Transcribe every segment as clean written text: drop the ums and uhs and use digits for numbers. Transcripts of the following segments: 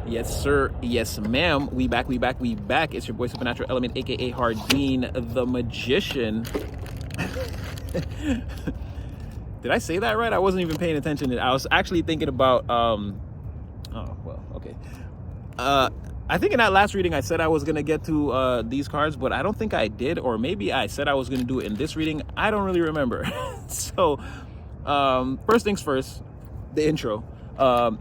Yes, sir. Yes, ma'am. We back. It's your boy Supernatural Element, aka Hardeen the Magician. Did I say that right? I wasn't even paying attention. I was actually thinking about oh well, okay. I think in that last reading I said I was gonna get to these cards, but I don't think I did, or maybe I said I was gonna do it in this reading. I don't really remember. So first things first, the intro.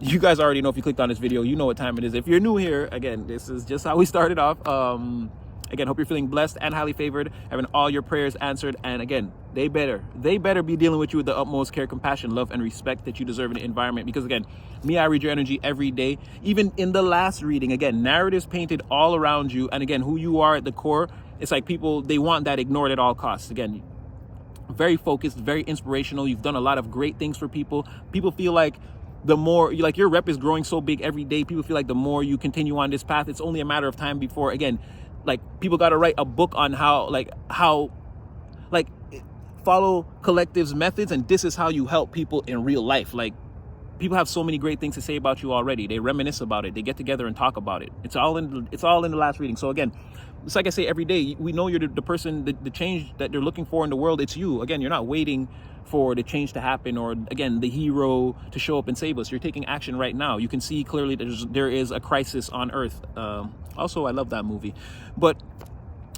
You guys already know, if you clicked on this video, you know what time it is. If you're new here, again, this is just how we started off. Again, hope you're feeling blessed and highly favored, having all your prayers answered. And again, they better be dealing with you with the utmost care, compassion, love, and respect that you deserve in the environment. Because again, me, I read your energy every day. Even in the last reading, again, narratives painted all around you. And again, who you are at the core, it's like people, they want that ignored at all costs. Again, very focused, very inspirational. You've done a lot of great things for people. People feel like the more, like, your rep is growing so big every day. People feel like the more you continue on this path, it's only a matter of time before, again, like, people got to write a book on how follow collectives methods, and this is how you help people in real life. Like, people have so many great things to say about you already. They reminisce about it. They get together and talk about it. It's all in the last reading. So again, it's like I say every day, we know you're the person, the change that they're looking for in the world. It's you. Again, you're not waiting for the change to happen, or again, the hero to show up and save us. You're taking action right now. You can see clearly that there is a crisis on Earth. Also, I love that movie. But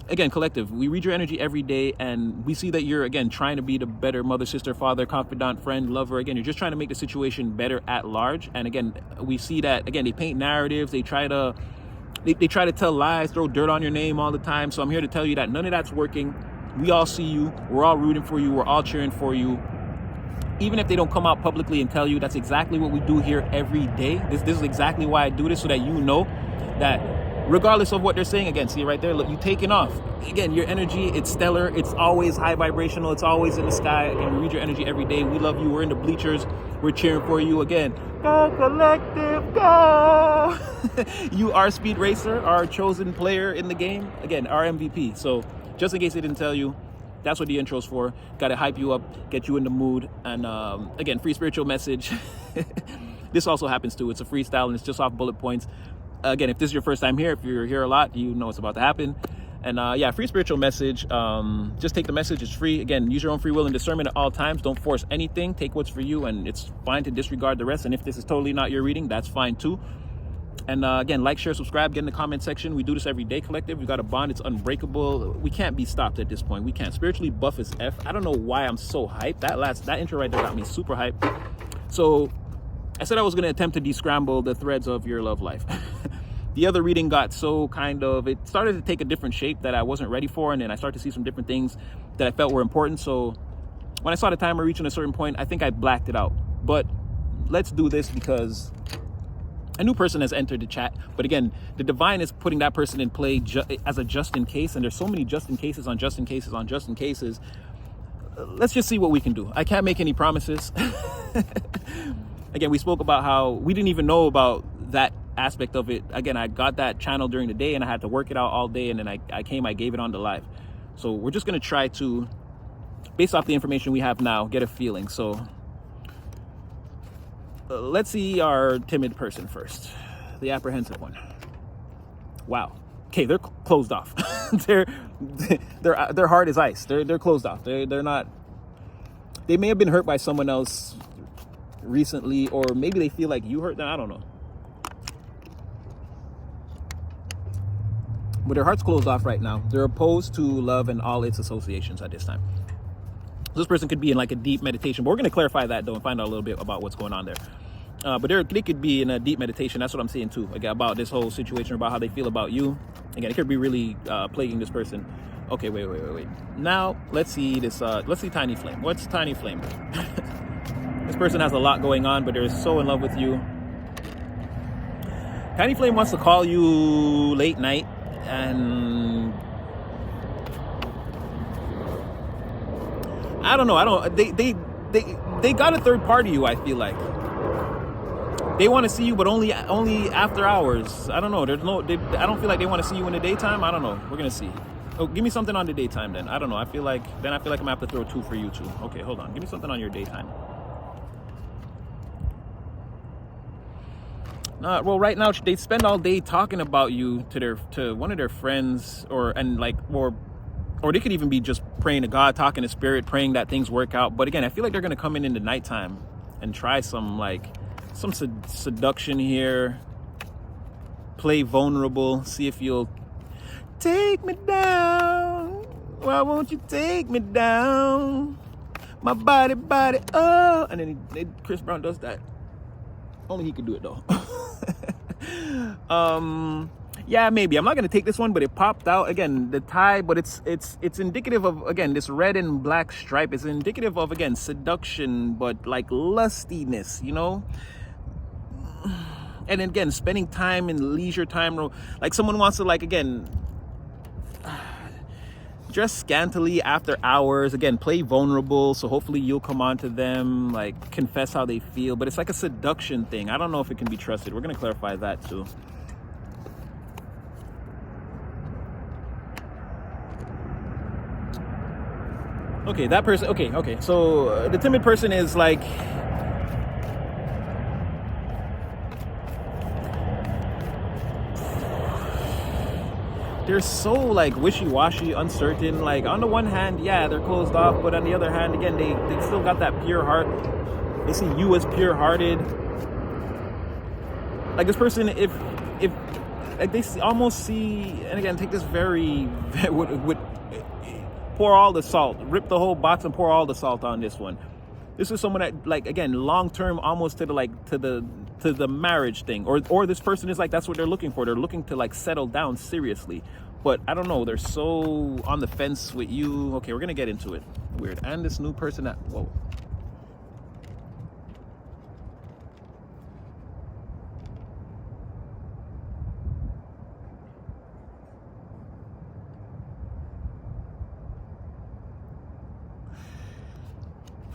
again, collective, we read your energy every day, and we see that you're, again, trying to be the better mother, sister, father, confidant, friend, lover. Again, you're just trying to make the situation better at large. And again, we see that, again, they paint narratives, they try to tell lies, throw dirt on your name all the time. So I'm here to tell you that none of that's working. We all see you. We're all rooting for you. We're all cheering for you. Even if they don't come out publicly and tell you, that's exactly what we do here every day. This is exactly why I do this, so that you know that regardless of what they're saying, again, see right there, look, you taking off. Again, your energy, it's stellar. It's always high vibrational. It's always in the sky. Again, we read your energy every day. We love you. We're in the bleachers. We're cheering for you. Again, go collective, go! You are Speed Racer, our chosen player in the game. Again, our MVP. So just in case they didn't tell you, that's what the intro's for. Got to hype you up, get you in the mood. And again, free spiritual message. This also happens too. It's a freestyle, and it's just off bullet points. Again, if this is your first time here, if you're here a lot, you know what's about to happen. And yeah, free spiritual message. Just take the message. It's free. Again, use your own free will and discernment at all times. Don't force anything. Take what's for you, and it's fine to disregard the rest. And if this is totally not your reading, that's fine too. And again, like, share, subscribe, get in the comment section. We do this every day, collective. We got a bond. It's unbreakable. We can't be stopped at this point. We can't. Spiritually buff as F. I don't know why I'm so hyped. That intro right there got me super hyped. So I said I was going to attempt to descramble the threads of your love life. The other reading got so it started to take a different shape that I wasn't ready for. And then I started to see some different things that I felt were important. So when I saw the timer reaching a certain point, I think I blacked it out. But let's do this because a new person has entered the chat. But again, the divine is putting that person in play as a just in case. And there's so many just in cases on just in cases on just in cases. Let's just see what we can do. I can't make any promises. Again, we spoke about how we didn't even know about that aspect of it. Again, I got that channel during the day, and I had to work it out all day, and then I gave it on the live. So we're just going to try to, based off the information we have now, get a feeling. So let's see our timid person first, the apprehensive one. Wow. Okay, they're closed off. their heart is ice. They're closed off. They're not. They may have been hurt by someone else recently, or maybe they feel like you hurt them. I don't know. But their heart's closed off right now. They're opposed to love and all its associations at this time. This person could be in like a deep meditation, but we're going to clarify that though and find out a little bit about what's going on there. But they could be in a deep meditation. That's what I'm saying too, like, about this whole situation, about how they feel about you. Again, it could be really plaguing this person. Okay, wait. Now let's see this. Let's see Tiny Flame. What's Tiny Flame? This person has a lot going on, but they're so in love with you. Tiny Flame wants to call you late night, and I don't know. They got a third party you, I feel like. They want to see you, but only after hours. I don't know. I don't feel like they want to see you in the daytime. I don't know. We're gonna see. Oh, give me something on the daytime then. I don't know. I feel like I'm gonna have to throw 2 for you too. Okay, hold on. Give me something on your daytime. Well, right now they spend all day talking about you to one of their friends, or they could even be just praying to God, talking to spirit, praying that things work out. But again, I feel like they're gonna come in the nighttime and try some seduction here, play vulnerable, see if you'll take me down. Why won't you take me down? My body, oh. And then Chris Brown does that. Only he could do it though. Yeah, maybe. I'm not gonna take this one, but it popped out again. The tie, but it's indicative of, again, this red and black stripe is indicative of, again, seduction, but like lustiness, you know. And again, spending time in leisure time, like someone wants to, like, again, dress scantily after hours, again, play vulnerable, so hopefully you'll come on to them, like confess how they feel, but it's like a seduction thing. I don't know if it can be trusted. We're going to clarify that too. Okay, that person, okay, so the timid person is like, they're so like wishy-washy, uncertain. Like on the one hand, yeah, they're closed off, but on the other hand, again, they still got that pure heart. They see you as pure-hearted. Like this person, if like they almost see, and again, take this very would pour all the salt, rip the whole box and pour all the salt on this one. This is someone that, like, again, long term, almost to the marriage thing, or this person is like, that's what they're looking for. They're looking to like settle down seriously, but I don't know, they're so on the fence with you. Okay, we're gonna get into it. Weird. And this new person that, whoa.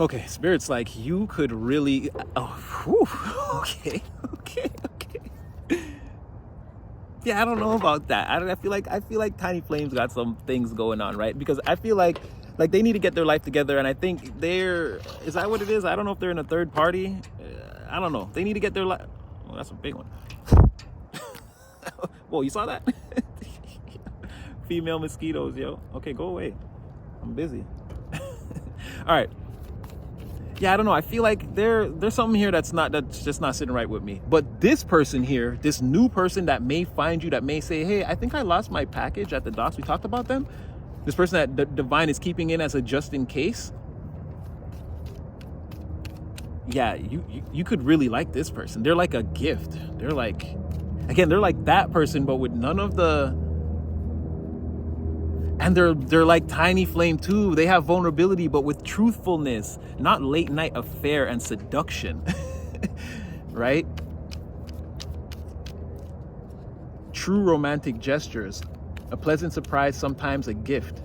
Okay, Spirit's like, you could really, okay. Yeah, I don't know about that. I feel like Tiny Flames got some things going on, right? Because I feel like they need to get their life together, and I think is that what it is? I don't know if they're in a third party. I don't know. They need to get their life. Oh, that's a big one. Whoa, you saw that? Female mosquitoes, yo. Okay, go away. I'm busy. All right. Yeah, I don't know. I feel like there's something here that's just not sitting right with me. But this person here, this new person that may find you, that may say, hey, I think I lost my package at the docks. We talked about them. This person that the divine is keeping in as a just in case. Yeah, you could really like this person. They're like a gift. They're like, again, they're like that person, but with none of the... And they're like Tiny Flame too. They have vulnerability, but with truthfulness, not late night affair and seduction, right? True romantic gestures, a pleasant surprise, sometimes a gift.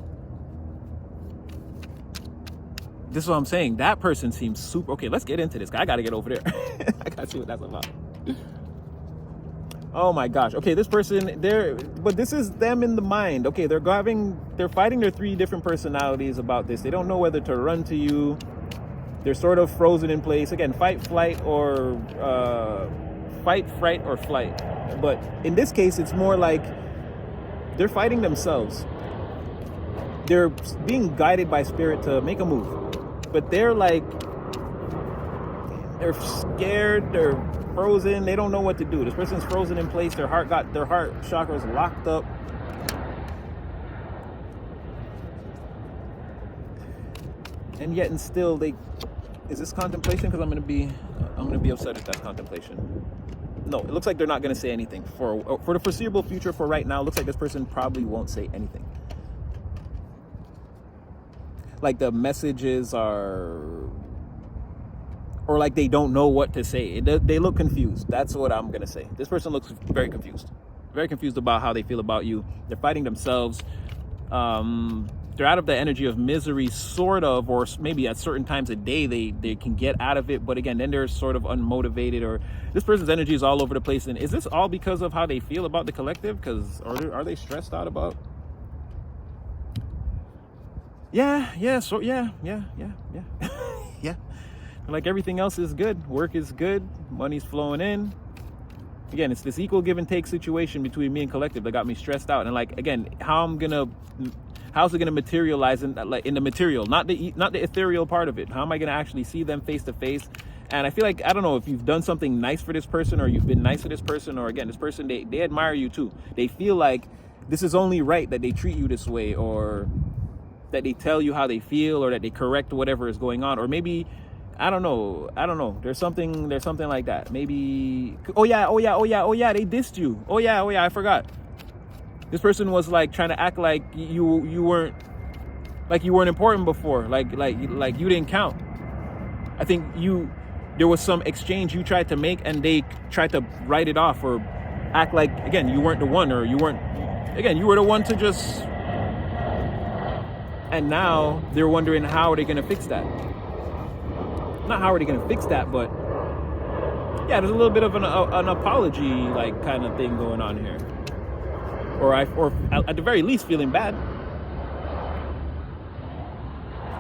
This is what I'm saying. That person seems super... Okay, let's get into this. I got to get over there. I got to see what that's about. Oh my gosh. Okay, this person, but this is them in the mind. Okay, they're fighting their three different personalities about this. They don't know whether to run to you. They're sort of frozen in place. Again, fight, fright, or flight. But in this case, it's more like they're fighting themselves. They're being guided by spirit to make a move. But they're scared, they're frozen, they don't know what to do. This person's frozen in place, their heart chakras locked up. And yet and still is this contemplation? Because I'm gonna be upset if that's contemplation. No, it looks like they're not gonna say anything for the foreseeable future. For right now, it looks like this person probably won't say anything. Like the messages are, or like they don't know what to say. They look confused. That's what I'm gonna say. This person looks very confused about how they feel about you. They're fighting themselves. They're out of the energy of misery, sort of, or maybe at certain times a day they can get out of it. But again, then they're sort of unmotivated, or this person's energy is all over the place. And is this all because of how they feel about the collective? Are they stressed out about? Yeah. Yeah. Like everything else is good. Work is good. Money's flowing in. again, it's this equal give and take situation between me and collective that got me stressed out. And like, again, how's it gonna materialize in the material, not the ethereal part of it? How am I gonna actually see them face to face? And I feel like, I don't know if you've done something nice for this person, or you've been nice to this person, or again, this person, they admire you too. They feel like this is only right that they treat you this way, or that they tell you how they feel, or that they correct whatever is going on. Or maybe, I don't know. There's something like that. Maybe, oh yeah, they dissed you. Oh yeah, I forgot. This person was like trying to act like you weren't important before, like you didn't count. I think there was some exchange you tried to make, and they tried to write it off or act like, again, you weren't the one, or you were the one to just, and now they're wondering how are they going to fix that. Not how are they going to fix that, but yeah, there's a little bit of an apology like kind of thing going on here, or at the very least feeling bad.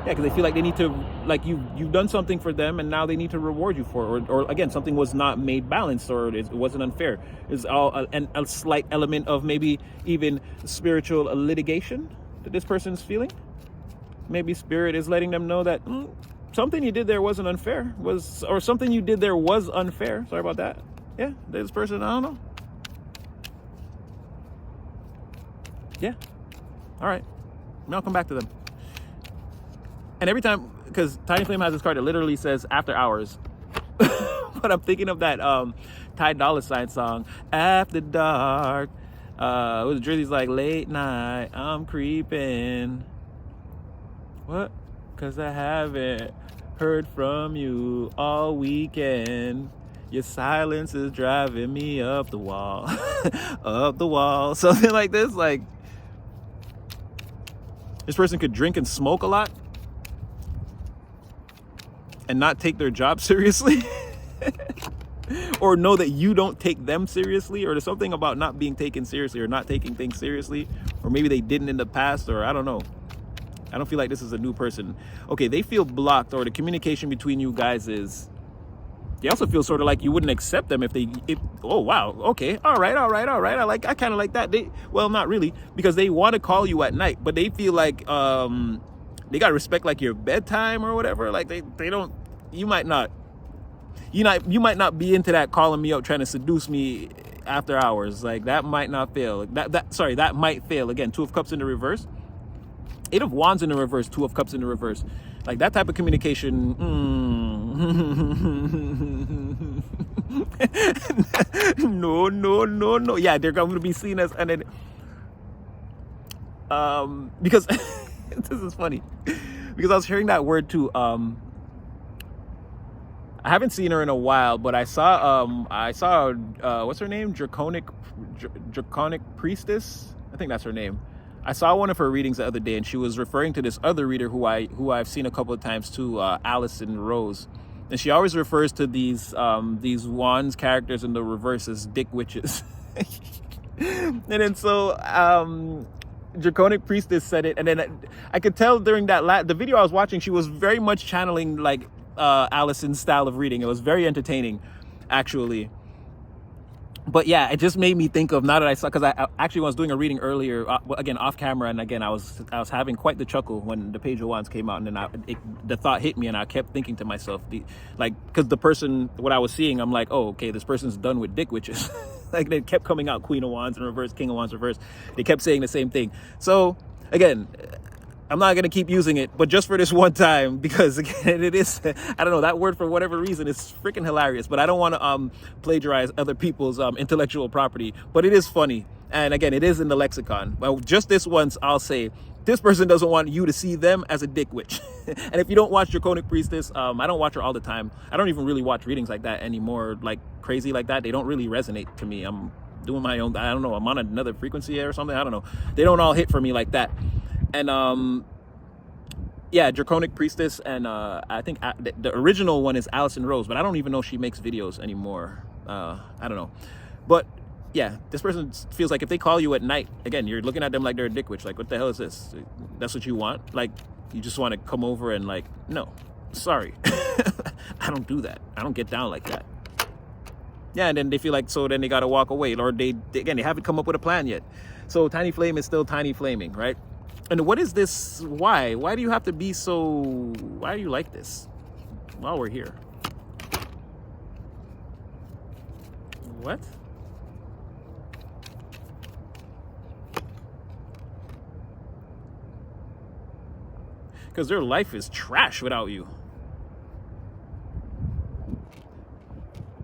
Yeah, because they feel like they need to, like, you've done something for them, and now they need to reward you for it. Or again, something was not made balanced, or it wasn't unfair. There's a slight element of maybe even spiritual litigation that this person's feeling. Maybe spirit is letting them know that something you did there wasn't unfair, or something you did there was unfair. Sorry about that. Yeah, this person, I don't know. Yeah. All right. I'll come back to them. And every time, because Tiny Flame has this card that literally says after hours. But I'm thinking of that Ty Dolla $ign song, After Dark. It was Drizzy's like, late night, I'm creeping. What? Because I haven't heard from you all weekend. Your silence is driving me up the wall. Up the wall. Something like this. Like, this person could drink and smoke a lot and not take their job seriously. Or know that you don't take them seriously, or there's something about not being taken seriously, or not taking things seriously, or maybe they didn't in the past, or I don't know. I don't feel like this is a new person. Okay, they feel blocked, or the communication between you guys is, they also feel sort of like you wouldn't accept them if oh wow, okay, all right, I kind of like that. Well, not really, because they want to call you at night, but they feel like they got respect, like your bedtime or whatever. Like they don't, you might not be into that calling me up trying to seduce me after hours. Like that might not fail. That might fail. Again, 2 of Cups in the reverse. 8 of Wands in the reverse, 2 of Cups in the reverse. Like that type of communication. No. Yeah, they're going to be seen as, and then, because this is funny, because I was hearing that word too. I haven't seen her in a while, but I saw what's her name? Draconic Priestess. I think that's her name. I saw one of her readings the other day, and she was referring to this other reader who I've seen a couple of times too, Allison Rose. And she always refers to these wands characters in the reverse as dick witches. And then so Draconic Priestess said it, and then I could tell during that the video I was watching, she was very much channeling like Allison's style of reading. It was very entertaining, actually. But yeah, it just made me think of, now that I saw, because I actually was doing a reading earlier, again off camera, and again I was having quite the chuckle when the Page of Wands came out, and then the thought hit me, and I kept thinking to myself, because the person, what I was seeing, I'm like, oh, okay, this person's done with dick witches. Like they kept coming out, Queen of Wands in reverse, King of Wands reverse. They kept saying the same thing. So again, I'm not going to keep using it, but just for this one time, because again, it is, I don't know, that word for whatever reason is freaking hilarious, but I don't want to plagiarize other people's intellectual property, but it is funny. And again, it is in the lexicon. Well, just this once, I'll say, this person doesn't want you to see them as a dick witch. And if you don't watch Draconic Priestess, I don't watch her all the time. I don't even really watch readings like that anymore, like crazy like that. They don't really resonate to me. I'm doing my own, I don't know, I'm on another frequency or something. I don't know. They don't all hit for me like that. And yeah, Draconic Priestess, and I think the original one is Allison Rose, but I don't even know if she makes videos anymore. I don't know. But yeah, this person feels like if they call you at night, again, you're looking at them like they're a dick witch. Like, what the hell is this? That's what you want? Like, you just want to come over and like, no, sorry. I don't do that. I don't get down like that. Yeah, and then they feel like, so then they got to walk away, or they haven't come up with a plan yet. So tiny flame is still tiny flaming, right? And what is this? Why do you have to be so, why do you like this while we're here? What? Because their life is trash without you.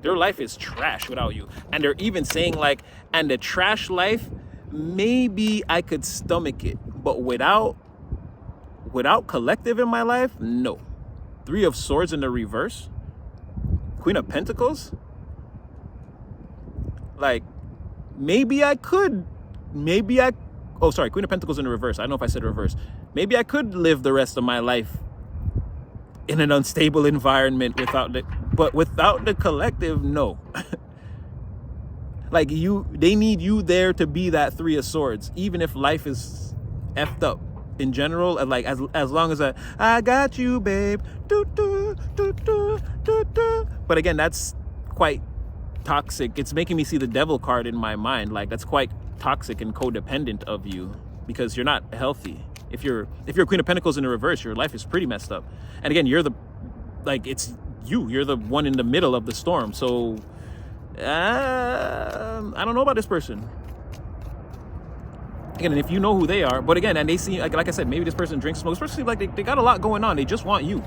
Their life is trash without you. And they're even saying like, and the trash life, maybe I could stomach it, but without collective in my life, no. Three of Swords in the reverse, Queen of Pentacles. Like, maybe I could, oh, sorry, Queen of Pentacles in the reverse. I don't know if I said reverse. Maybe I could live the rest of my life in an unstable environment without the collective, no. Like they need you there to be that Three of Swords, even if life is effed up in general. And like as long as I got you, babe. Do, do, do, do, do, do. But again, that's quite toxic. It's making me see the devil card in my mind. Like that's quite toxic and codependent of you, because you're not healthy. If you're Queen of Pentacles in the reverse, your life is pretty messed up. And again, you're the one in the middle of the storm. So I don't know about this person. Again, and if you know who they are, but again, and they seem like I said, maybe this person drinks, smokes. This person seems like they got a lot going on. They just want you.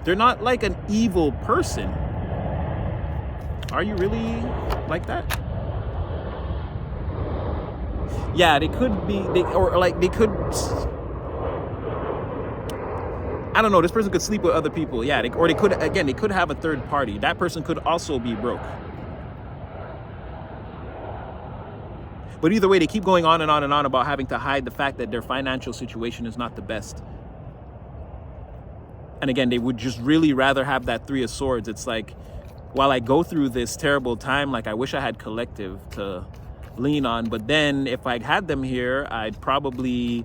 They're not like an evil person. Are you really like that? Yeah, they could be, they could, I don't know, this person could sleep with other people. Yeah, they could have a third party. That person could also be broke. But either way, they keep going on and on and on about having to hide the fact that their financial situation is not the best. And again, they would just really rather have that Three of Swords. It's like, while I go through this terrible time, like I wish I had collective to lean on. But then if I had them here, I'd probably,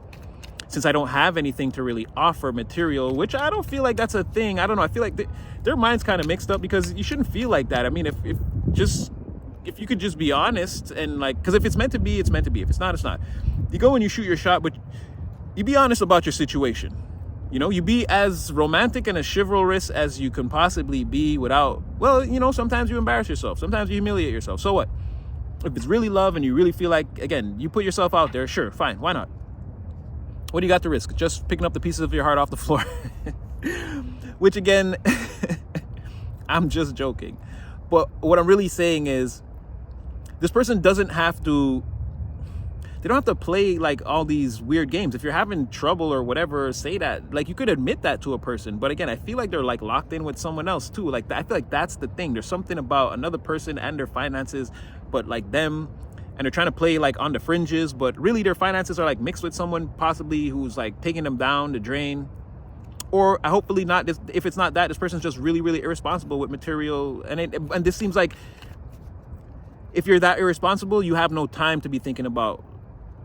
since I don't have anything to really offer material, which I don't feel like that's a thing. I don't know. I feel like their mind's kind of mixed up, because you shouldn't feel like that. I mean, if you could just be honest, and like, because if it's meant to be, it's meant to be. If it's not, it's not. You go and you shoot your shot, but you be honest about your situation. You know, you be as romantic and as chivalrous as you can possibly be without, well, you know, sometimes you embarrass yourself. Sometimes you humiliate yourself. So what? If it's really love and you really feel like, again, you put yourself out there, sure, fine, why not? What do you got to risk? Just picking up the pieces of your heart off the floor. Which again, I'm just joking. But what I'm really saying is, this person doesn't have to, they don't have to play like all these weird games. If you're having trouble or whatever, say that. Like, you could admit that to a person. But again, I feel like they're like locked in with someone else too. Like, I feel like that's the thing. There's something about another person and their finances, but like them, and they're trying to play like on the fringes, but really their finances are like mixed with someone possibly who's like taking them down the drain. Or hopefully not. If it's not that, this person's just really, really irresponsible with material. And this seems like, if you're that irresponsible, you have no time to be thinking about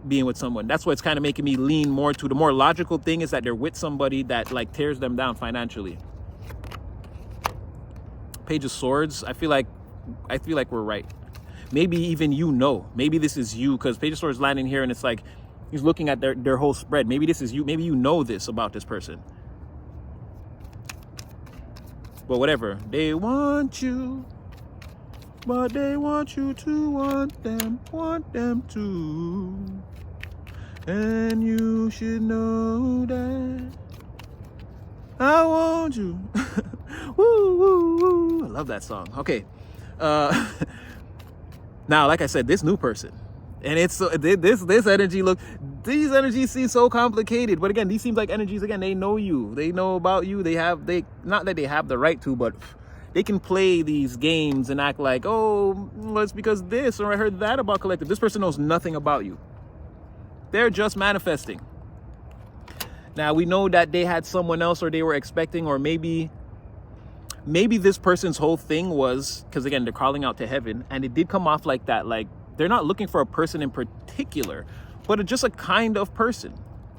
being with someone. That's what's kind of making me lean more to the more logical thing, is that they're with somebody that like tears them down financially. Page of Swords, I feel like we're right. Maybe even maybe this is you, because Page of Swords landing here and it's like he's looking at their whole spread. Maybe this is you. Maybe you know this about this person. But whatever, they want you, but they want you to want them too. And you should know that I want you. Woo, woo, woo. I love that song. Okay. Now, like I said, this new person, and it's this energy, these energies seem so complicated. But again, these seem like energies, again, they know you, they know about you, not that they have the right to, but they can play these games and act like, oh, well, it's because this, or I heard that about collective. This person knows nothing about you. They're just manifesting. Now, we know that they had someone else, or they were expecting, or maybe this person's whole thing was, because again, they're calling out to heaven, and it did come off like that. Like, they're not looking for a person in particular, but just a kind of person.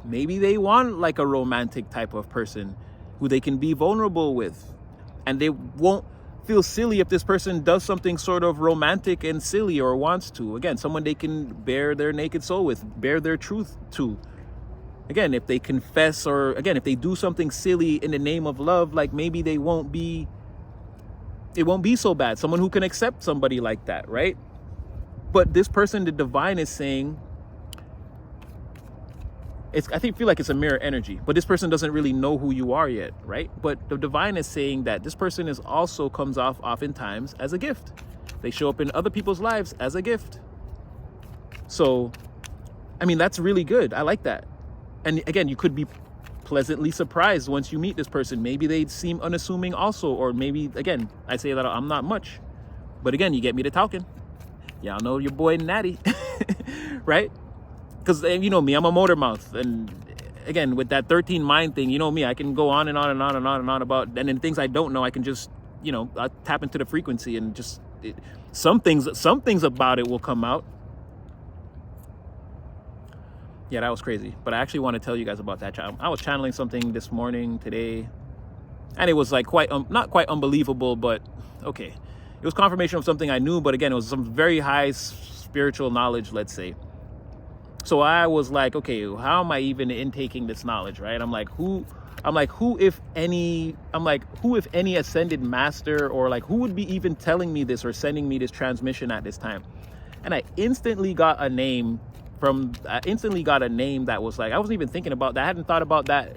Maybe they want like a romantic type of person who they can be vulnerable with, and they won't feel silly if this person does something sort of romantic and silly or wants to. Again, someone they can bare their naked soul with, bare their truth to. Again, if they confess, or again, if they do something silly in the name of love, like maybe it won't be so bad. Someone who can accept somebody like that, right? But this person, the divine is saying, I feel like it's a mirror energy, but this person doesn't really know who you are yet, right? But the divine is saying that this person is also comes off oftentimes as a gift. They show up in other people's lives as a gift. So, I mean, that's really good. I like that. And again, you could be pleasantly surprised once you meet this person. Maybe they seem unassuming also, or maybe, again, I say that I'm not much, but again, you get me to talking. Y'all know your boy Natty, right? Because you know me, I'm a motor mouth, and again, with that 13 mind thing, you know me, I can go on and on and on and on and on about, and then things I don't know, I can just, you know, I tap into the frequency and just some things about it will come out. Yeah, that was crazy. But I actually want to tell you guys about that. I was channeling something this morning, today, and it was like not quite unbelievable, but okay. It was confirmation of something I knew, but again, it was some very high spiritual knowledge, let's say. So I was like, okay, how am I even intaking this knowledge, right? Who if any ascended master, or like who would be even telling me this or sending me this transmission at this time? And I instantly got a name that was like, I wasn't even thinking about that. I hadn't thought about the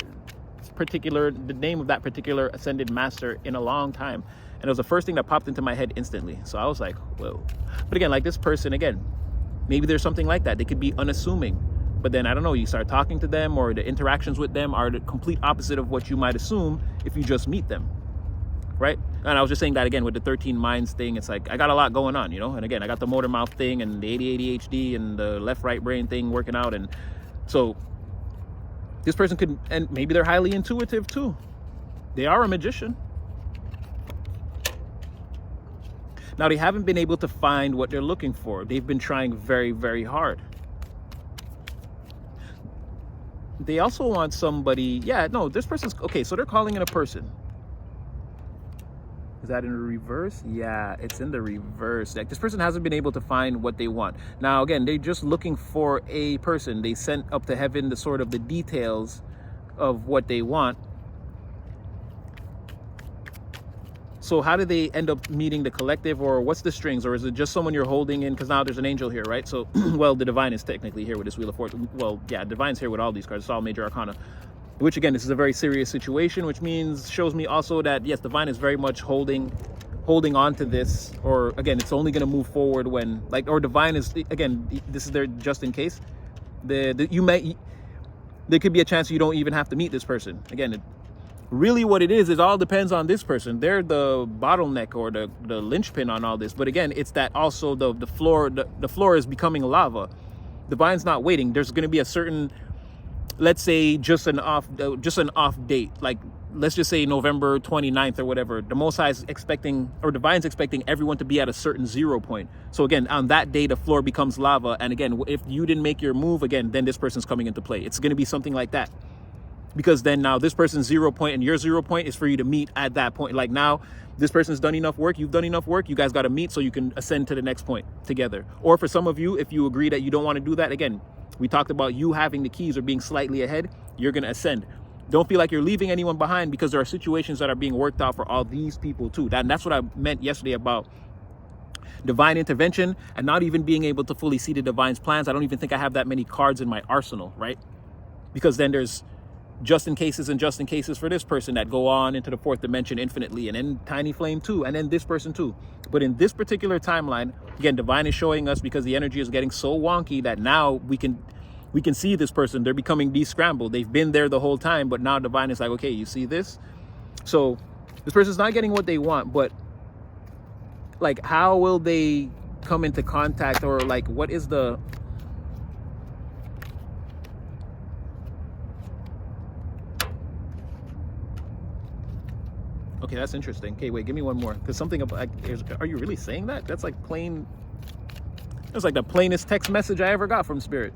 name of that particular ascended master in a long time. And it was the first thing that popped into my head instantly. So I was like, whoa. But again, like this person, again, maybe there's something like that. They could be unassuming, but then I don't know, you start talking to them, or the interactions with them are the complete opposite of what you might assume if you just meet them, right? And I was just saying that again with the 13 minds thing. It's like I got a lot going on, you know, and again, I got the motor mouth thing and the ADHD and the left right brain thing working out. And so this person could, and maybe they're highly intuitive too. They are a magician. Now, they haven't been able to find what they're looking for. They've been trying very, very hard. They also want somebody, this person's, okay, so they're calling in a person. Is that in the reverse? Yeah, it's in the reverse. Like, this person hasn't been able to find what they want. Now, again, they're just looking for a person. They sent up to heaven the sort of the details of what they want. So how do they end up meeting the collective, or what's the strings, or is it just someone you're holding in? Because now there's an angel here, right? So, well, the divine is technically here with this Wheel of Fortune. Well, yeah, divine's here with all these cards. It's all major arcana. Which, again, this is a very serious situation, which shows me also that, yes, divine is very much holding on to this, or, again, it's only going to move forward when, like, or divine is, again, this is there just in case. There could be a chance you don't even have to meet this person. Again, really what it is all depends on this person. They're the bottleneck or the lynchpin on all this. But again, it's that also the floor is becoming lava. Divine's not waiting. There's going to be a certain, let's say, just an off date. Like, let's just say November 29th or whatever. The Most High is expecting, or Divine's expecting everyone to be at a certain 0 point. So again, on that day, the floor becomes lava. And again, if you didn't make your move, again, then this person's coming into play. It's going to be something like that. Because then now this person's 0 point and your 0 point is for you to meet at that point. Like, now this person's done enough work, you've done enough work, you guys got to meet so you can ascend to the next point together. Or for some of you, if you agree that you don't want to do that, again, we talked about you having the keys or being slightly ahead, you're going to ascend. Don't feel like you're leaving anyone behind, because there are situations that are being worked out for all these people too. And that's what I meant yesterday about divine intervention and not even being able to fully see the divine's plans. I don't even think I have that many cards in my arsenal, right? Because then there's just in cases and just in cases for this person that go on into the fourth dimension infinitely, and then Tiny Flame too, and then this person too. But in this particular timeline, again, divine is showing us, because the energy is getting so wonky that now we can see this person. They're becoming descrambled. They've been there the whole time, but now divine is like, okay, you see this? So this person's not getting what they want, but like, how will they come into contact, or like, what is the... Okay, that's interesting. Okay, wait, give me one more. Because something about, are you really saying that? That's like plain, that's like the plainest text message I ever got from Spirit.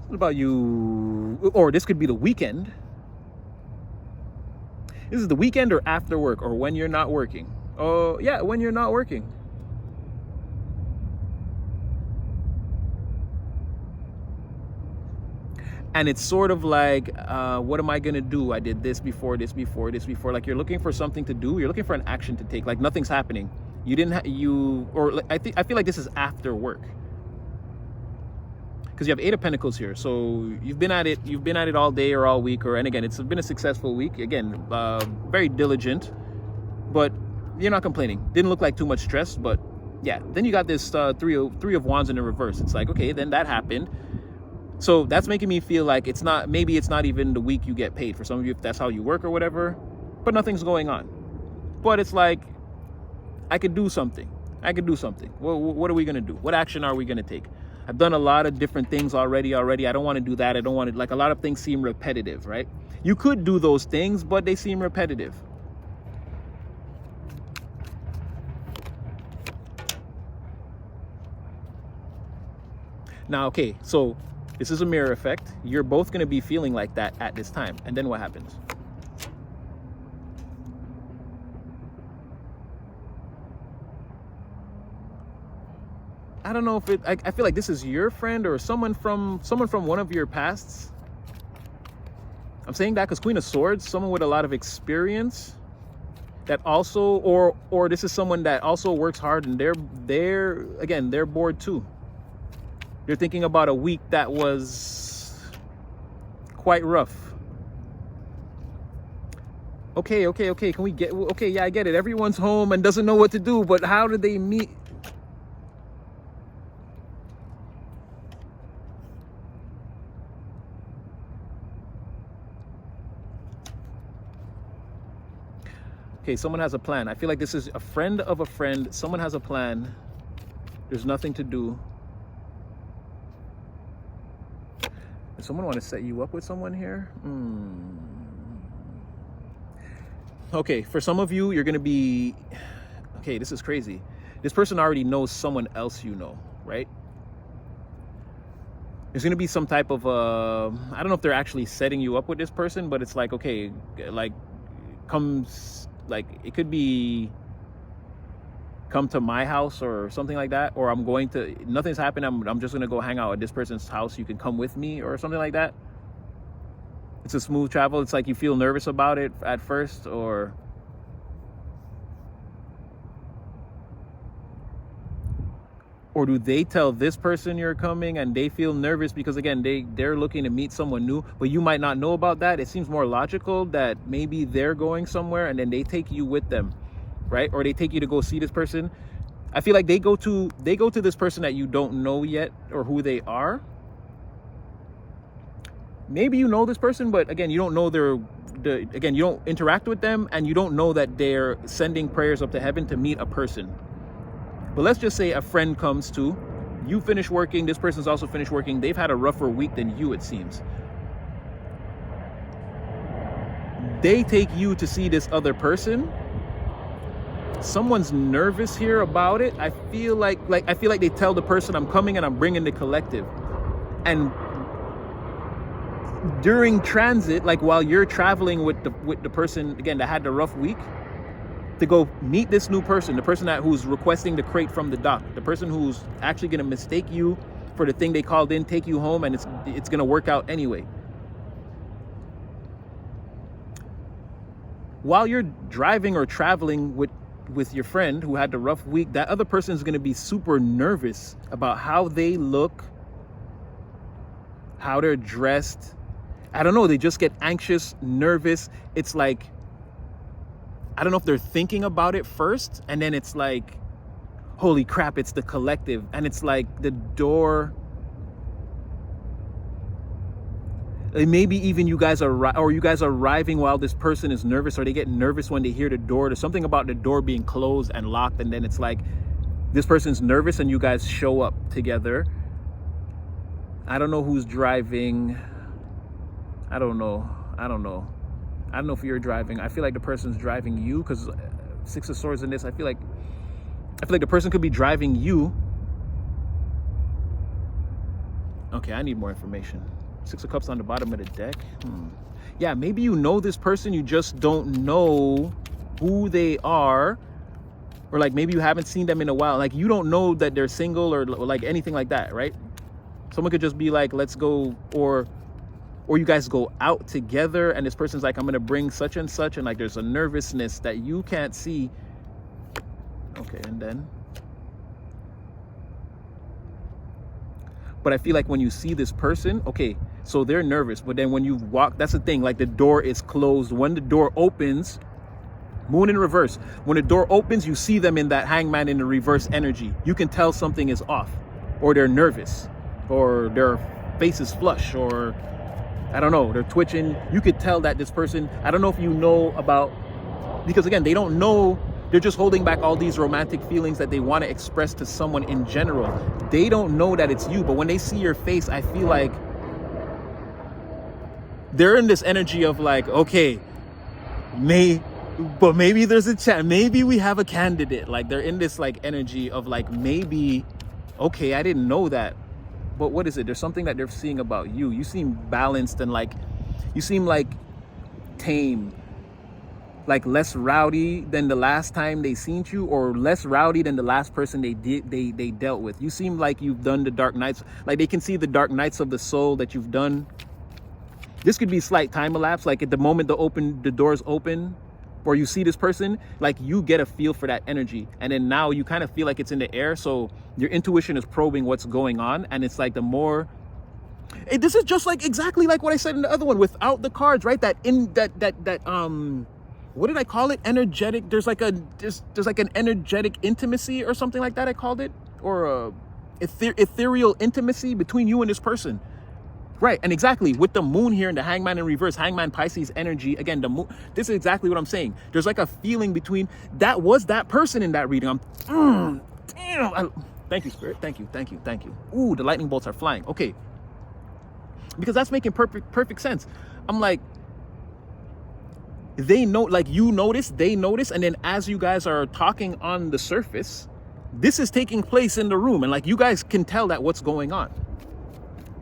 What about you? Or this could be the weekend. This is the weekend or after work or when you're not working. Oh, yeah, when you're not working. And it's sort of like, what am I gonna do? I did this before, this before, this before. Like you're looking for something to do. You're looking for an action to take. Like nothing's happening. You didn't. I feel like this is after work. Because you have 8 of Pentacles here, so you've been at it. You've been at it all day or all week, and again, it's been a successful week. Again, very diligent, but you're not complaining. Didn't look like too much stress, but yeah. Then you got this three of Wands in the reverse. It's like, okay, then that happened. So that's making me feel like it's not. Maybe it's not even the week you get paid. For some of you, if that's how you work or whatever, but nothing's going on. But it's like, I could do something. I could do something. What are we gonna do? What action are we gonna take? I've done a lot of different things already. I don't want to do that. I don't want to, like, a lot of things seem repetitive, right? You could do those things, but they seem repetitive. Now, okay, so this is a mirror effect. You're both going to be feeling like that at this time. And then what happens? I don't know if it, I feel like this is your friend or someone from one of your pasts. I'm saying that because Queen of Swords, someone with a lot of experience that also, or this is someone that also works hard and they're bored too. You're thinking about a week that was quite rough. Okay. Can we get, okay, yeah, I get it. Everyone's home and doesn't know what to do, but how do they meet? Okay, someone has a plan. I feel like this is a friend of a friend. Someone has a plan. There's nothing to do. Does someone want to set you up with someone here? Okay, for some of you, you're going to be... Okay, this is crazy. This person already knows someone else you know, right? There's going to be some type of... I don't know if they're actually setting you up with this person, but it's like, okay, like, comes... Like, it could be come to my house or something like that, or I'm going to, nothing's happened, I'm just gonna go hang out at this person's house, you can come with me or something like that. It's a smooth travel. It's like you feel nervous about it at first, or do they tell this person you're coming and they feel nervous because, again, they're looking to meet someone new, but you might not know about that. It seems more logical that maybe they're going somewhere and then they take you with them, right? Or they take you to go see this person. I feel like they go to this person that you don't know yet or who they are. Maybe you know this person, but again, you don't know again, you don't interact with them, and you don't know that they're sending prayers up to heaven to meet a person. But let's just say a friend comes too. You finish working, this person's also finished working. They've had a rougher week than you, it seems. They take you to see this other person. Someone's nervous here about it. I feel like they tell the person, I'm coming and I'm bringing the collective. And during transit, like while you're traveling with the person, again, that had the rough week, to go meet this new person, the person who's requesting the crate from the dock, the person who's actually going to mistake you for the thing they called in, take you home, and it's going to work out anyway. While you're driving or traveling with your friend who had the rough week, that other person is going to be super nervous about how they look, how they're dressed. I don't know, they just get anxious, nervous. It's like, I don't know if they're thinking about it first, and then it's like, holy crap, it's the collective. And it's like the door, maybe even you guys are arriving while this person is nervous, or they get nervous when they hear the door. There's something about the door being closed and locked, and then it's like this person's nervous and you guys show up together. I don't know who's driving. I don't know if you're driving. I feel like the person's driving you, because Six of Swords in this, I feel like the person could be driving you. Okay, I need more information. 6 of Cups on the bottom of the deck. Yeah, maybe you know this person, you just don't know who they are, or like maybe you haven't seen them in a while. Like you don't know that they're single or like anything like that, right? Someone could just be like, let's go, or you guys go out together and this person's like, I'm gonna bring such and such, and like there's a nervousness that you can't see. Okay, and then, but I feel like when you see this person, okay, so they're nervous, but then when you walk, that's the thing, like the door is closed. When the door opens, Moon in reverse, when the door opens, you see them in that Hangman in the reverse energy. You can tell something is off, or they're nervous, or their face is flush, or I don't know, they're twitching. You could tell that this person, I don't know if you know about, because again, they don't know, they're just holding back all these romantic feelings that they want to express to someone in general. They don't know that it's you, but when they see your face, I feel like they're in this energy of like, okay, but maybe there's a chance, maybe we have a candidate. Like they're in this like energy of like, maybe, okay, I didn't know that. But what is it? There's something that they're seeing about you. You seem balanced and like, you seem like tame, like less rowdy than the last time they seen you, or less rowdy than the last person they dealt with. You seem like you've done the dark nights, like they can see the dark nights of the soul that you've done. This could be slight time elapse, like at the moment the doors open, or you see this person, like you get a feel for that energy, and then now you kind of feel like it's in the air, so your intuition is probing what's going on. And it's like the more, this is just like exactly like what I said in the other one without the cards, right? That what did I call it? Energetic. There's like an energetic intimacy or something like that I called it, or ethereal intimacy between you and this person. Right, and exactly with the moon here and the Hangman in reverse, Hangman Pisces energy. Again, the moon. This is exactly what I'm saying. There's like a feeling between that was that person in that reading. Damn. Thank you, Spirit. Thank you. Ooh, the lightning bolts are flying. Okay, because that's making perfect sense. I'm like, they know, like you notice, they notice, and then as you guys are talking on the surface, this is taking place in the room, and like you guys can tell that what's going on.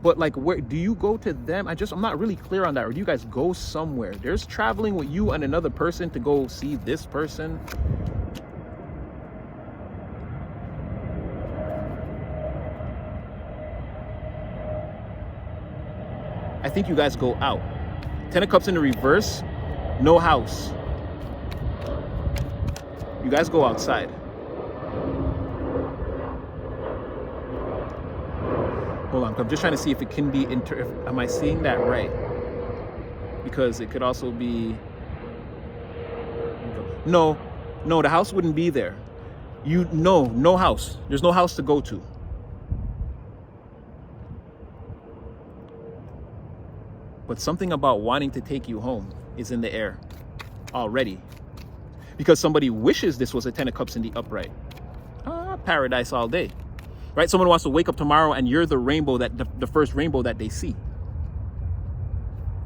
But like, where do you go to them? I'm not really clear on that. Or do you guys go somewhere? There's traveling with you and another person to go see this person. I think you guys go out. 10 of Cups in the reverse, no house. You guys go outside. Hold on, I'm just trying to see if it can be, am I seeing that right? Because it could also be, no, the house wouldn't be there. No house. There's no house to go to. But something about wanting to take you home is in the air already. Because somebody wishes this was a 10 of Cups in the upright. Paradise all day. Right? Someone wants to wake up tomorrow and you're the rainbow, that the first rainbow that they see.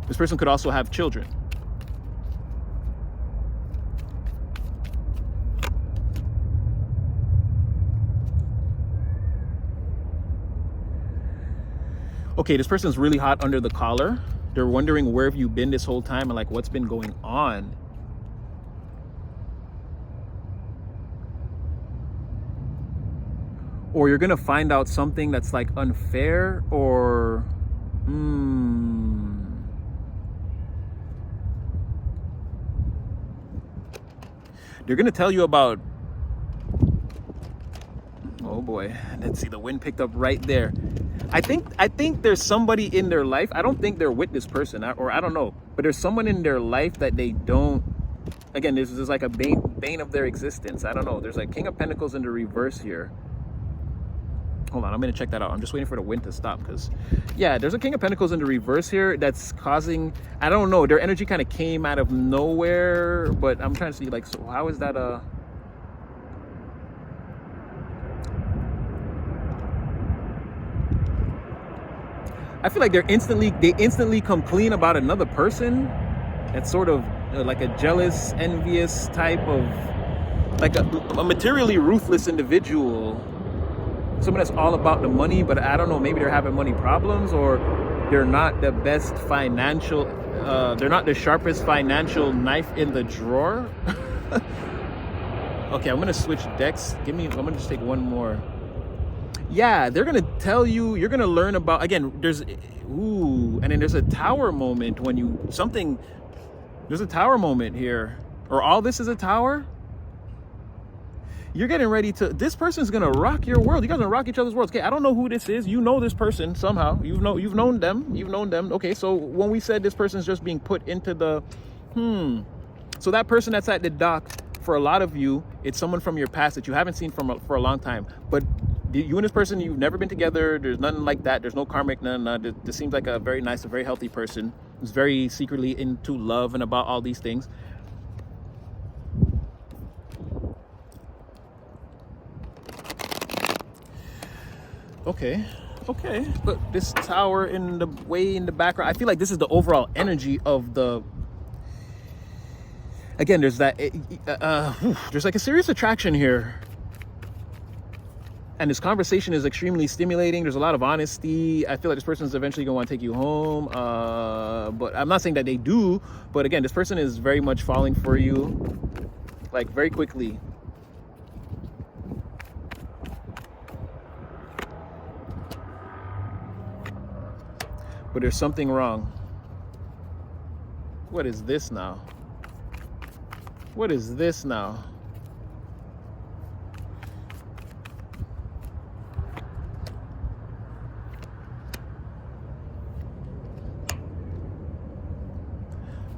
This person could also have children. Okay, this person's really hot under the collar. They're wondering, where have you been this whole time, and like what's been going on? Or you're gonna find out something that's like unfair, or they're gonna tell you about, oh boy, let's see, the wind picked up right there. I think there's somebody in their life. I don't think they're with this person, or I don't know, but there's someone in their life that they don't, again, this is like a bane of their existence. I don't know. There's like King of Pentacles in the reverse here. Hold on, I'm gonna check that out. I'm just waiting for the wind to stop, because yeah, there's a King of Pentacles in the reverse here that's causing, I don't know, their energy kind of came out of nowhere, but I'm trying to see, like, so how is that I feel like they instantly come clean about another person. That's sort of like a jealous, envious type of, like a materially ruthless individual. someone that's all about the money, but I don't know, maybe they're having money problems, or they're not the best financial, they're not the sharpest financial knife in the drawer. Okay, I'm gonna switch decks. I'm gonna just take one more. Yeah, they're gonna tell you, you're gonna learn about, again, there's, and then there's a tower moment when there's a tower moment here, or all this is a tower. You're getting ready to, this person's gonna rock your world. You guys are gonna rock each other's worlds. Okay, I don't know who this is. You know this person somehow. You've known them. Okay, so when we said this person's just being put into the, so that person that's at the dock, for a lot of you, it's someone from your past that you haven't seen for a long time. But you and this person, you've never been together. There's nothing like that. There's no karmic, none. This seems like a very nice, a very healthy person who's very secretly into love and about all these things. Okay, but this tower in the background, I feel like this is the overall energy of the, again, there's that, there's like a serious attraction here. And this conversation is extremely stimulating. There's a lot of honesty. I feel like this person is eventually going to want to take you home. But I'm not saying that they do. But again, this person is very much falling for you, like very quickly. But there's something wrong. What is this now? What is this now?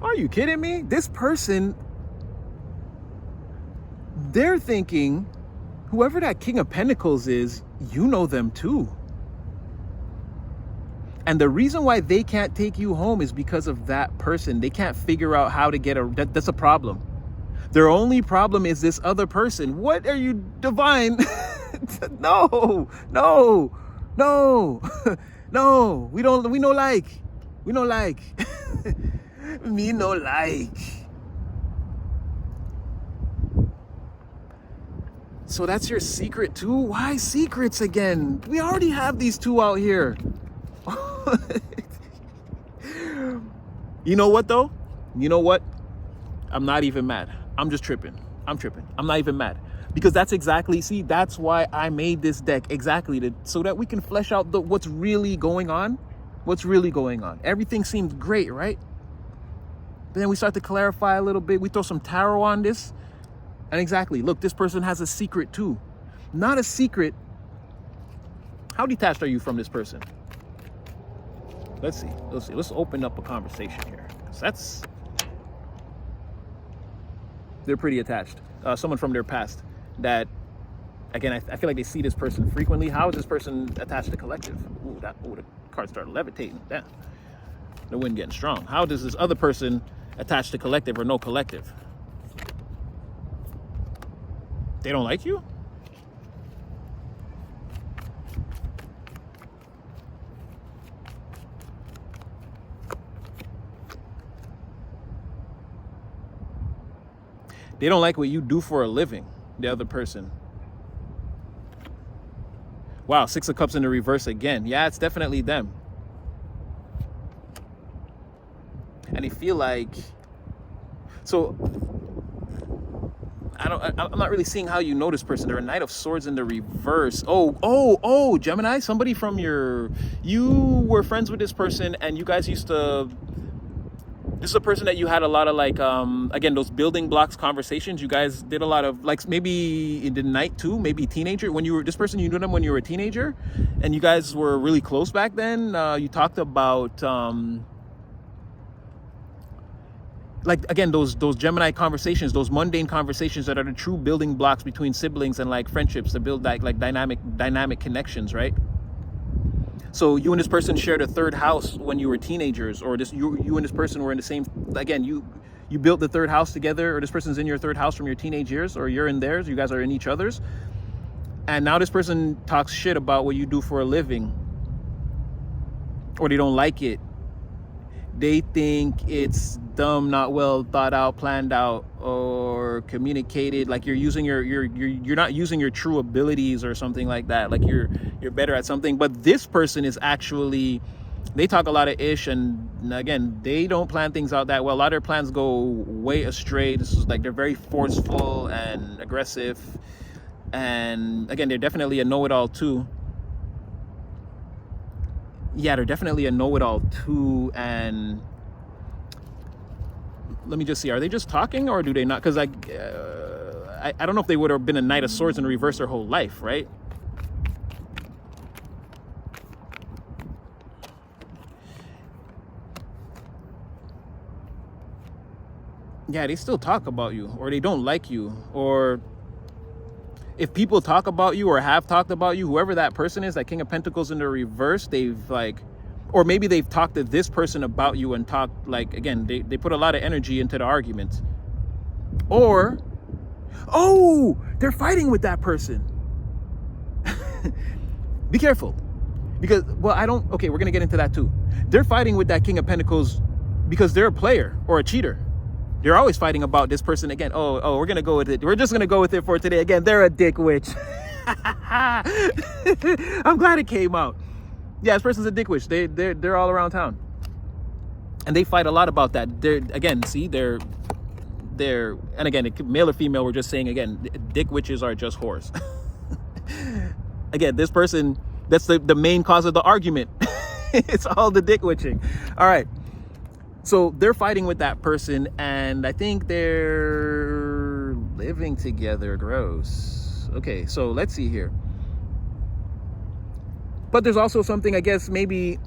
Are you kidding me? This person, they're thinking, whoever that King of Pentacles is, you know them too. And the reason why they can't take you home is because of that person. They can't figure out how to get that's a problem. Their only problem is this other person. What are you, divine? No. We no like. Me no like. So that's your secret too? Why secrets again? We already have these two out here. You know what though? You know what? I'm not even mad. I'm just tripping. I'm not even mad. Because that's exactly, see, that's why I made this deck, exactly, so that we can flesh out what's really going on. Everything seemed great, right? But then we start to clarify a little bit. We throw some tarot on this. And exactly, look, this person has a secret too. Not a secret. How detached are you from this person? Let's see. Let's open up a conversation here. 'Cause they're pretty attached. Someone from their past that, again, I feel like they see this person frequently. How is this person attached to collective? Ooh, the card started levitating. Damn. The wind getting strong. How does this other person attach to collective or no collective? They don't like you? They don't like what you do for a living, the other person. Wow, Six of Cups in the reverse again. Yeah, it's definitely them. And they feel like, so I'm not really seeing how you know this person. They're a Knight of Swords in the reverse. Oh, Gemini, somebody from you were friends with this person and you guys used to, this is a person that you had a lot of like, again, those building blocks conversations. You guys did a lot of, like, maybe in the night too, maybe teenager. When you were, this person, you knew them when you were a teenager and you guys were really close back then. You talked about, like, again, those Gemini conversations, those mundane conversations that are the true building blocks between siblings and like friendships to build like dynamic connections, right? So you and this person shared a third house when you were teenagers, or you and this person were in the same, again, you built the third house together, or this person's in your third house from your teenage years, or you're in theirs, you guys are in each other's. And now this person talks shit about what you do for a living, or they don't like it. They think it's dumb, not well thought out, planned out, or communicated. Like you're using you're not using your true abilities or something like that. Like you're better at something. But this person is actually, they talk a lot of ish, and again, they don't plan things out that well. A lot of their plans go way astray. This is like, they're very forceful and aggressive, and again, they're definitely a know-it-all too. Yeah, they're definitely a know-it-all too. And let me just see, are they just talking, or do they not? Because I don't know if they would have been a Knight of Swords in reverse their whole life, right? Yeah, they still talk about you, or they don't like you, or if people talk about you or have talked about you, whoever that person is, that King of Pentacles in the reverse, they've like, or maybe they've talked to this person about you and talked, like, again, they put a lot of energy into the argument. Or, oh, they're fighting with that person. Be careful. Because, well, okay, we're going to get into that too. They're fighting with that King of Pentacles because they're a player or a cheater. They're always fighting about this person again. Oh, we're going to go with it. We're just going to go with it for today. Again, they're a dick witch. I'm glad it came out. Yeah, this person's a dick witch. They're all around town. And they fight a lot about that. They're, again, see, they're, and again, male or female, we're just saying, again, dick witches are just whores. Again, this person, that's the main cause of the argument. It's all the dick witching. All right. So they're fighting with that person, and I think they're living together. Gross. Okay, so let's see here. But there's also something, I guess, maybe,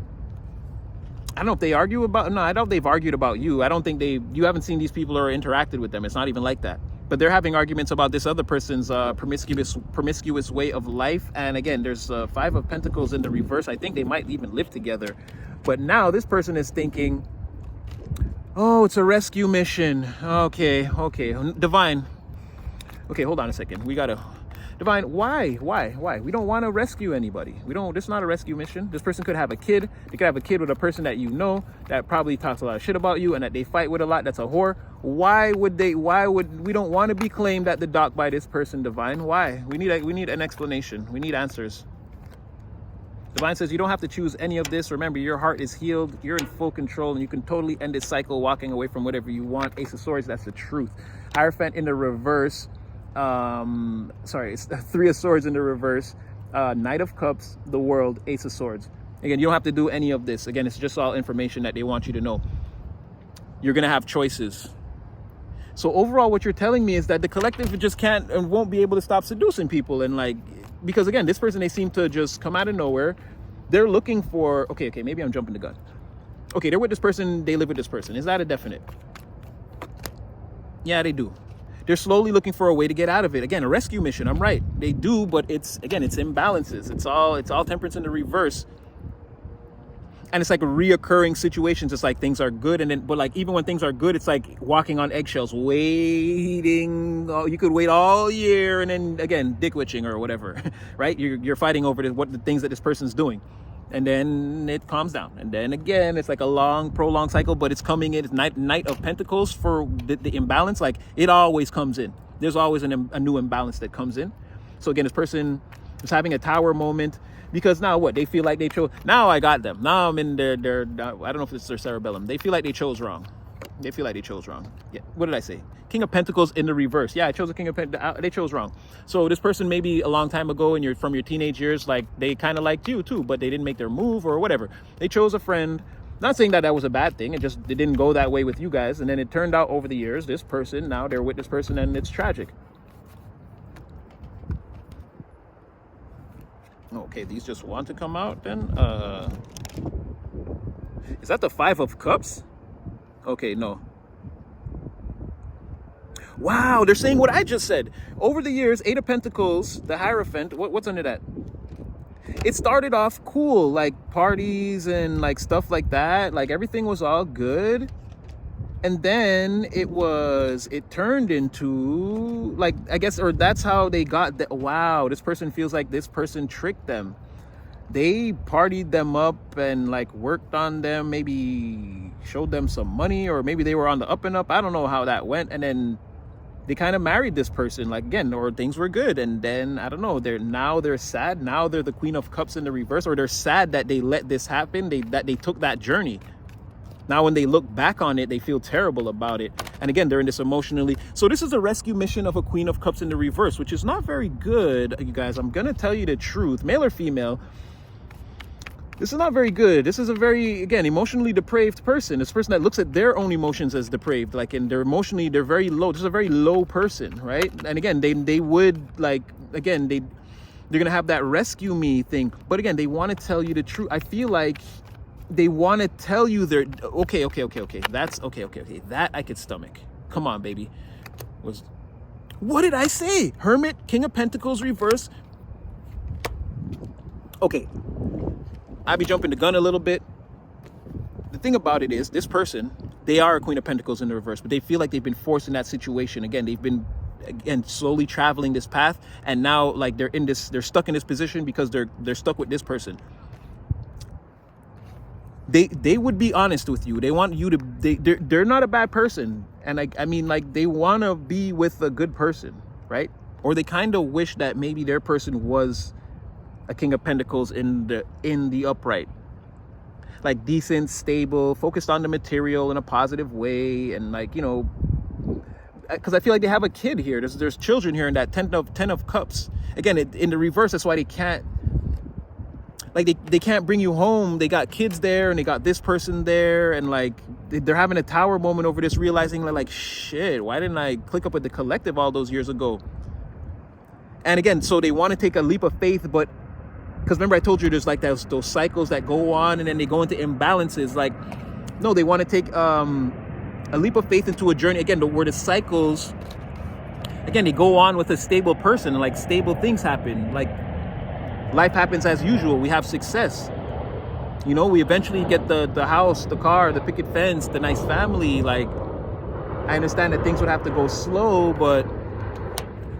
I don't know if they argue about, no, I doubt they've argued about you. I don't think you haven't seen these people or interacted with them. It's not even like that. But they're having arguments about this other person's promiscuous way of life. And again, there's 5 of Pentacles in the reverse. I think they might even live together. But now this person is thinking, oh, it's a rescue mission. Okay. Divine. Okay, hold on a second. We gotta, Divine, why? We don't want to rescue anybody. This is not a rescue mission. This person could have a kid. They could have a kid with a person that you know that probably talks a lot of shit about you and that they fight with a lot. That's a whore. Why would we don't want to be claimed at the dock by this person, Divine? Why? We need an explanation. We need answers. Divine says you don't have to choose any of this. Remember, your heart is healed. You're in full control, and you can totally end this cycle walking away from whatever you want. Ace of Swords, that's the truth. Hierophant in the reverse. It's 3 of Swords in the reverse. Knight of Cups, the World, Ace of Swords. Again, you don't have to do any of this. Again, it's just all information that they want you to know. You're going to have choices. So overall, what you're telling me is that the collective just can't and won't be able to stop seducing people. And like, because again, this person, they seem to just come out of nowhere. They're looking for, okay, maybe I'm jumping the gun. Okay, they're with this person, they live with this person. Is that a definite? Yeah, they do. They're slowly looking for a way to get out of it. Again, a rescue mission, I'm right. They do, but it's imbalances. It's all temperance in the reverse. And it's like reoccurring situations. It's like things are good, and then, but like even when things are good, it's like walking on eggshells, waiting. Oh, you could wait all year, and then again, dick witching or whatever, right? You're fighting over the things that this person's doing, and then it calms down, and then again, it's like a long, prolonged cycle. But it's coming in. It's Knight of Pentacles for the imbalance. Like it always comes in. There's always a new imbalance that comes in. So again, this person is having a Tower moment. Because now what? They feel like they chose. Now I got them. Now I'm in their, I don't know if it's their cerebellum. They feel like they chose wrong. Yeah. What did I say? King of Pentacles in the reverse. Yeah, I chose a King of Pentacles. They chose wrong. So this person maybe a long time ago from your teenage years, like they kind of liked you too, but they didn't make their move or whatever. They chose a friend. Not saying that was a bad thing. It didn't go that way with you guys. And then it turned out over the years, this person, now they're with this person, and it's tragic. Okay, these just want to come out then. Is that the 5 of Cups? Okay, no. Wow, they're saying what I just said. Over the years, 8 of Pentacles, the Hierophant, what's under that? It started off cool, like parties and like stuff like that. Like everything was all good. And then it turned into like, I guess, or that's how they got that. Wow, this person feels like this person tricked them. they partied them up and like worked on them, maybe showed them some money, or maybe they were on the up and up. I don't know how that went. And then they kind of married this person, like, again, or things were good. And then, I don't know, they're sad. Now they're the Queen of Cups in the reverse, or they're sad that they let this happen, that they took that journey. Now, when they look back on it, they feel terrible about it. And again, they're in this emotionally. So this is a rescue mission of a Queen of Cups in the reverse, which is not very good, you guys. I'm going to tell you the truth, male or female. This is not very good. This is a very, again, emotionally depraved person. This person that looks at their own emotions as depraved, like, and they're very low. This is a very low person, right? And again, they would, like, again, they're going to have that rescue me thing. But again, they want to tell you the truth. I feel like they want to tell you they're, okay. That's okay. That I could stomach. Come on, baby. What did I say? Hermit, King of Pentacles, reverse. Okay. I be jumping the gun a little bit. The thing about it is, this person, they are a Queen of Pentacles in the reverse, but they feel like they've been forced in that situation. Again, they've been slowly traveling this path, and now like they're stuck in this position because they're stuck with this person. They would be honest with you. They want you to, they're not a bad person. And I mean, like, they want to be with a good person, right? Or they kind of wish that maybe their person was a King of Pentacles in the upright, like decent, stable, focused on the material in a positive way, and like, you know, because I feel like they have a kid here. There's children here in that ten of Cups. Again, in the reverse, that's why they can't, like, they can't bring you home. They got kids there, and they got this person there, and like they're having a tower moment over this, realizing like shit, why didn't I click up with the collective all those years ago? And again, so they want to take a leap of faith, but because remember I told you there's like those cycles that go on and then they go into imbalances. Like, no, they want to take a leap of faith into a journey, again, where the cycles, again, they go on with a stable person, and like stable things happen, like life happens as usual. We have success, you know, we eventually get the house, the car, the picket fence, the nice family. Like, I understand that things would have to go slow, but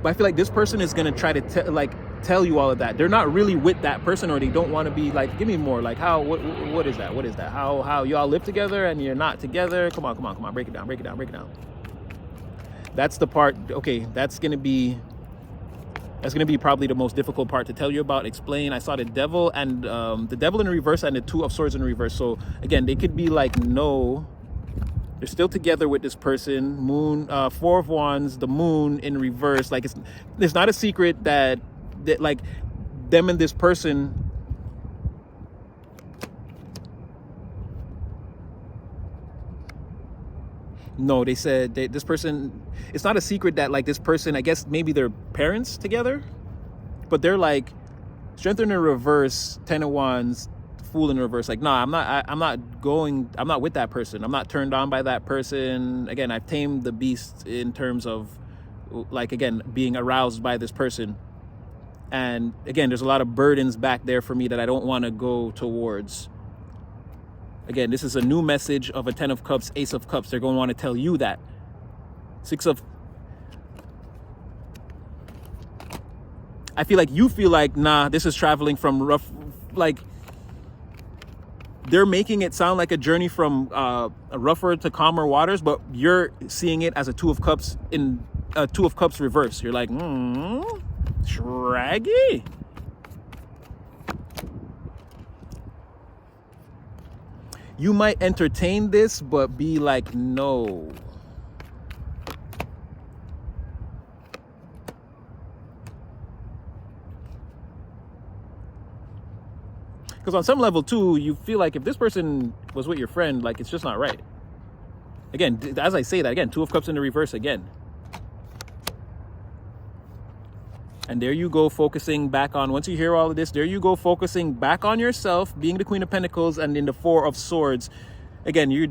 I feel like this person is going to try to tell you all of that. They're not really with that person, or they don't want to be like, give me more, like, how, what is that, how y'all live together and you're not together. Come on, break it down. That's the part. Okay, that's gonna be probably the most difficult part to tell you about, explain. I saw the devil and the devil in reverse and the Two of Swords in reverse. So again, they could be like, no, they're still together with this person. Moon, Four of Wands, the moon in reverse. Like, it's not a secret that like them and this person, no, they said this person, it's not a secret that like this person, I guess maybe they're parents together, but they're like Strength in the reverse, Ten of Wands, Fool in reverse. Like, nah, I'm not with that person. I'm not turned on by that person. Again, I've tamed the beast in terms of like, again, being aroused by this person. And again, there's a lot of burdens back there for me that I don't want to go towards. Again, this is a new message of a Ten of Cups, Ace of Cups. They're going to want to tell you that. I feel like you feel like, nah, this is traveling from rough, like, they're making it sound like a journey from rougher to calmer waters, but you're seeing it as a Two of Cups in a Two of Cups reverse. You're like, Shraggy. You might entertain this, but be like, no. Because on some level, too, you feel like if this person was with your friend, like, it's just not right. Again, as I say that, again, Two of Cups in the reverse again. And there you go, focusing back on, once you hear all of this, there you go, focusing back on yourself, being the Queen of Pentacles, and in the Four of Swords. Again, you're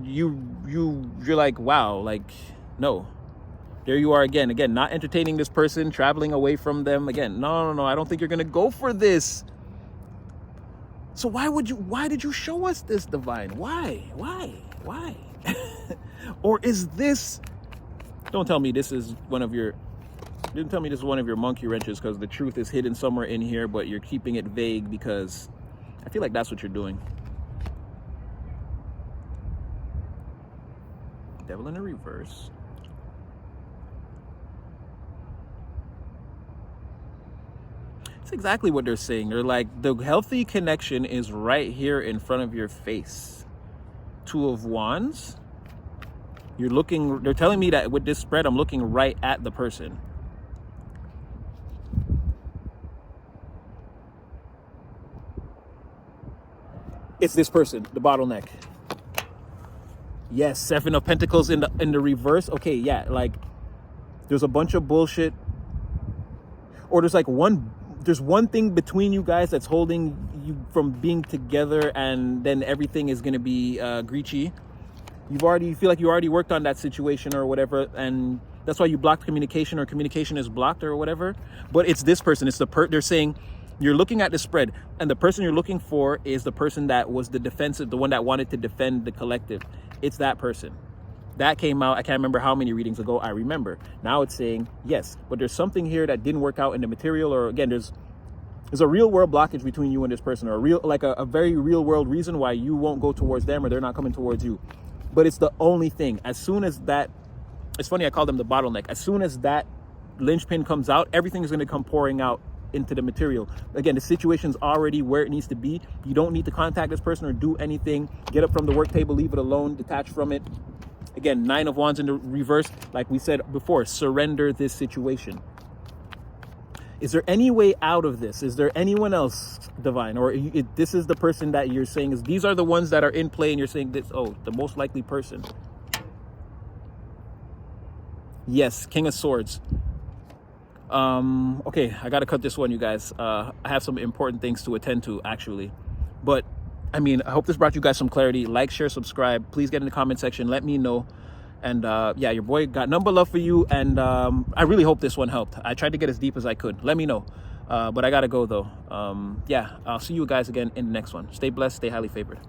like, wow, like, no. There you are again, not entertaining this person, traveling away from them. Again, no, I don't think you're going to go for this. So why did you show us this, Divine? Why? Or is this, don't tell me this is one of your monkey wrenches, because the truth is hidden somewhere in here, but you're keeping it vague because I feel like that's what you're doing. Devil in the reverse. It's exactly what they're saying. They're like, the healthy connection is right here in front of your face. Two of Wands. You're looking, they're telling me that with this spread, I'm looking right at the person. It's this person, the bottleneck. Yes, Seven of Pentacles in the reverse. Okay, yeah, like there's a bunch of bullshit, or there's one thing between you guys that's holding you from being together, and then everything is gonna be greachy. You feel like you already worked on that situation or whatever, and that's why you blocked communication, or communication is blocked or whatever. But it's this person. It's they're saying you're looking at the spread, and the person you're looking for is the person that was the defensive, the one that wanted to defend the collective. It's that person. That came out, I can't remember how many readings ago. I remember. Now it's saying, yes, but there's something here that didn't work out in the material, or again, there's a real world blockage between you and this person, or a very real world reason why you won't go towards them, or they're not coming towards you. But it's the only thing. As soon as that, it's funny, I call them the bottleneck. As soon as that linchpin comes out, everything is going to come pouring out into the material. Again, the situation's already where it needs to be. You don't need to contact this person or do anything. Get up from the work table, leave it alone, detach from it. Again, Nine of Wands in the reverse. Like we said before, surrender this situation. Is there any way out of this? Is there anyone else, Divine? Or this is the person that you're saying is, these are the ones that are in play, and you're saying this, oh, the most likely person. Yes, King of Swords. Okay, I gotta cut this one, you guys. I have some important things to attend to, actually. But, I mean, I hope this brought you guys some clarity. Like, share, subscribe. Please get in the comment section. Let me know. And yeah, your boy got number love for you. And I really hope this one helped. I tried to get as deep as I could. Let me know. But I gotta go, though. Yeah, I'll see you guys again in the next one. Stay blessed. Stay highly favored.